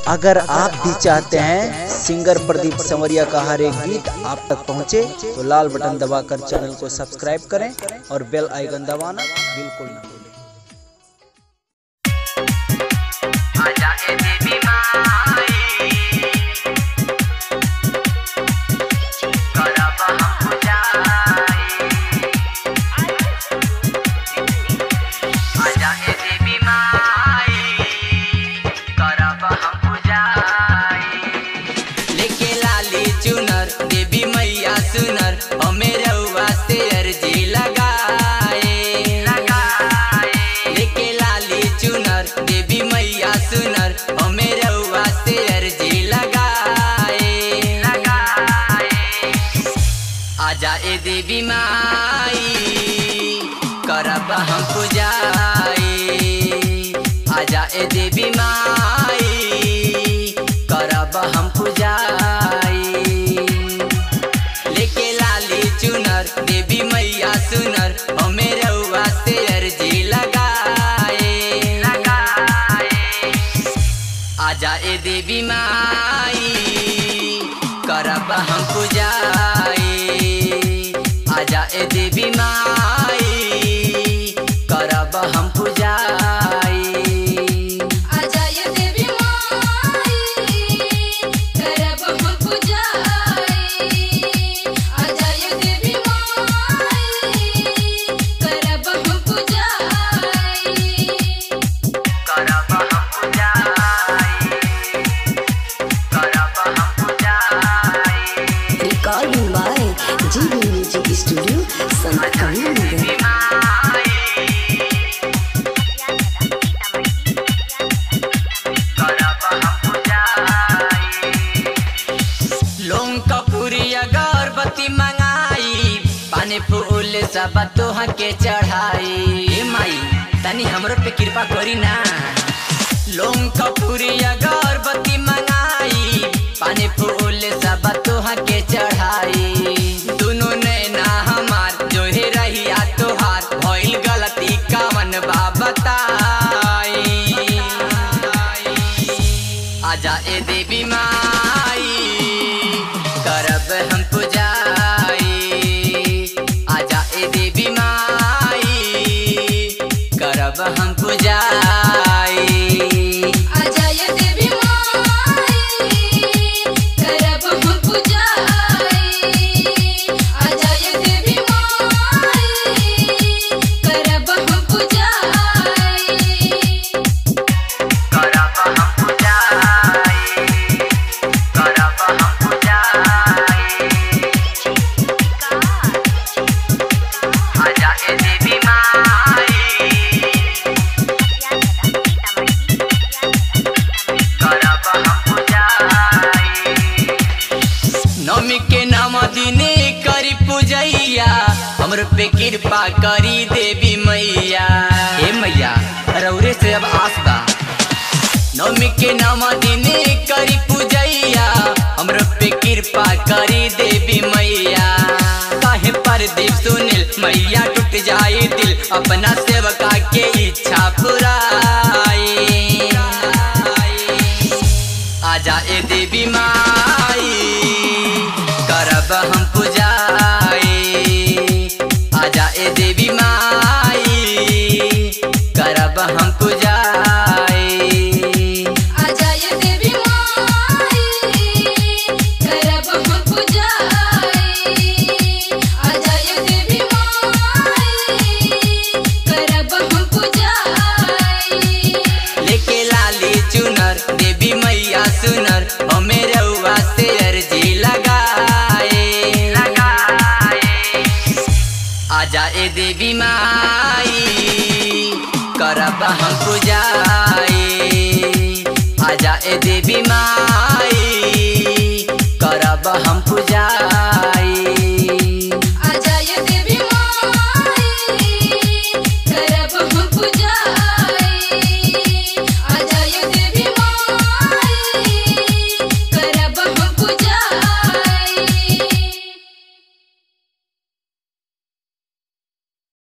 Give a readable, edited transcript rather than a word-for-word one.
अगर आप भी चाहते हैं सिंगर प्रदीप संवरिया का हर एक गीत आप तक पहुंचे तो लाल बटन दबाकर चैनल को सब्सक्राइब करें और बेल आइकन दबाना बिल्कुल न भूलें। आजा ए देवी माई करब हम पूजाई, आजा ए देवी माई करब हम पूजाई। लेके लाली चुनर देवी मैया सुनर हमें रउआ से अर्जी लगाए। आजा ए देवी माई करब हम पूजाई, आजा ए देवी माई करब हम पूजाई। आजा ए देवी माई करब हम पूजाई, आजा ए देवी माई करब हम पूजाई। करब हम पूजाई, करब हम पूजाई। Recording by GB Music Studio, Sanat Kalinga। लोग कपूरी अगरबत्ती मंगाई, पानी फूल सब तोहा के चढ़ाई। ए माई तनी हमरो पे कृपा करी ना। लोग कपूरी अगरबत्ती मंगाई, पानी फूल सब तोहा के चढ़ाई। दोनों नैना हमार जो है रहिया तोहार भइल गलती कामन बा बताई। आजा ए देवी माई करब हम पूजाई, आजा ए देवी माई करब हम पूजाई। आजा ए देवी माई करब हम पूजाई, आजा ए देवी माई करब हम पूजाई। करब हम पूजाई, करब हम पूजाई। आजा ए देवी माई करब हम पूजाई। नवमी के नाम दिने करी पूजैया, हमर पे कृपा करी देवी मैया। हे मैया रौरे से अब आस बा। नवमी के नाम दिने करी पूजैया, हमर पे कृपा करी देवी मैया। काहे प्रदीप सुनील मैया टूट जाए दिल, अपना सेवका के इच्छा पुराई। आजा ए देवी माई करब हम पूजाई, आजा ए देवी माई करब हम पूजाई। आजा ए देवी माई करब हम पूजाई, आजा ए देवी माई करब हम पूजाई। लेके लाली चुनर देवी मैया सुनर हमें रउआ से अर्जी लगाए। आजा ए देवी माई करब हम पूजाई, आजा ए देवी माई